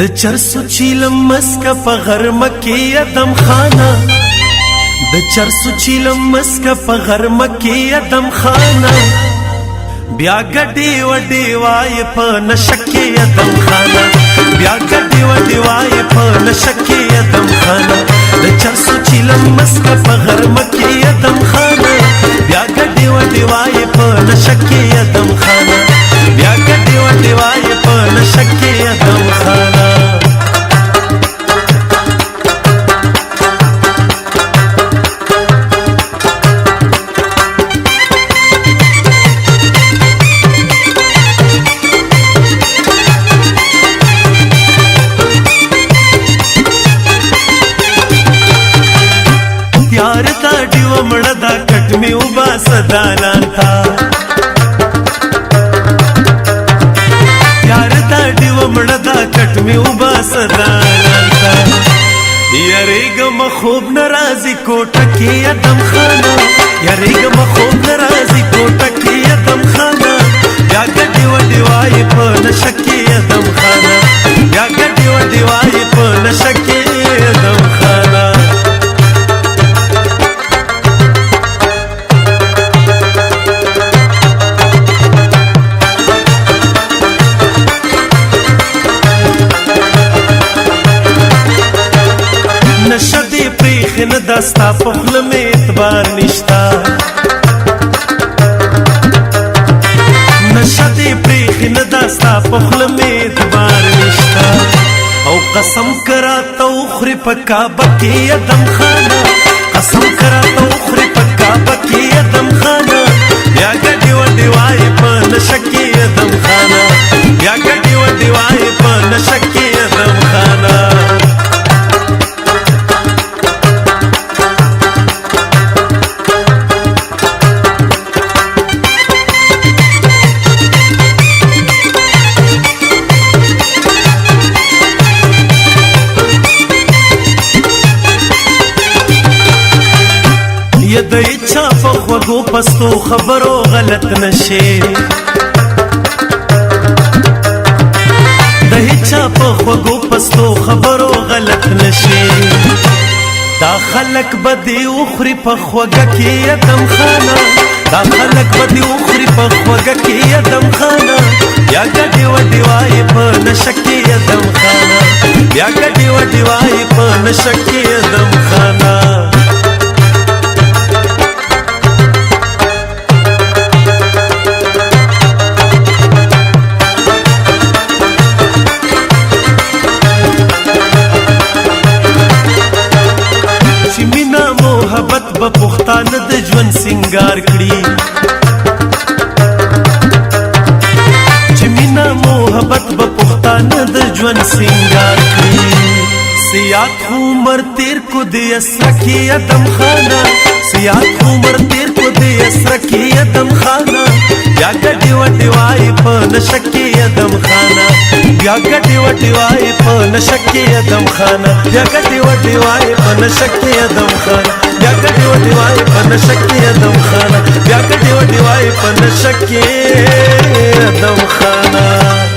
د چرسو چیلم مسکه په غرمه کې ادم خانه د چرسو چیلم مسکه په غرمه کې ادم خانه بیا ګډي وډي وای په نشکه ادم خانه بیا ګډي وډي وای په نشکه ادم خانه د چرسو چیلم مسکه په غرمه کې ادم خانه بیا ګډي وډي وای په نشکه ادم خانه بیا ګډي وډي وای په نشکه ادم خانه यार ता डिव मड़दा कट में उबा सदाना था यार ता डिव मड़दा कट में उबा सदाना था यारेग मखूब नाराजी कोटा की अदम खाना यारेग मखूब नाराजी कोटा की अदम खाना या गड्डी वड्डी वाई पर नशकी अदम खाना या गड्डी वड्डी वाई पर नशकी अदम खाना नशदे प्रेख न दस्ता पखल में एतबार निश्ता नशदे प्रेख न दस्ता पखल में एतबार निश्ता औ कसम करा तो उखरी पक्का बकी अदम खाना कसम करा तो उखरी पक्का बकी अदम खाना या गड्डी वड्डी वाई पर नशकी अदम खाना या गड्डी वड्डी वाई पर नशकी अदम खाना ये द इच्छा फखवगो पस्तो खबरो गलत नशे द इच्छा फखवगो पस्तो खबरो गलत नशे दा खलक बदी उखरी पखवगा की अदम खाना दा खलक बदी उखरी पखवगा की अदम खाना या गड्डी वड्डी वाई पर नशकी अदम खाना या गड्डी वड्डी वाई पर नशकी अदम खाना मोहब्बत बपुख्तान द ژوند सिंगार कड़ी चिमिना मोहब्बत बपुख्तान द ژوند सिंगार कड़ी सियात उमर तेर को दे असरकी अदम खाना सियात उमर तेर को दे असरकी अदम खाना या गड्डी वड्डी वाई पर नशकी अदम खाना या गड्डी वड्डी वाई पर नशकी अदम खाना या गड्डी वड्डी वाई पर नशकी अदम खाना या गड्डी वड्डी वाई पर नशकी अदम खाना या गड्डी वड्डी वाई पर नशकी अदम खाना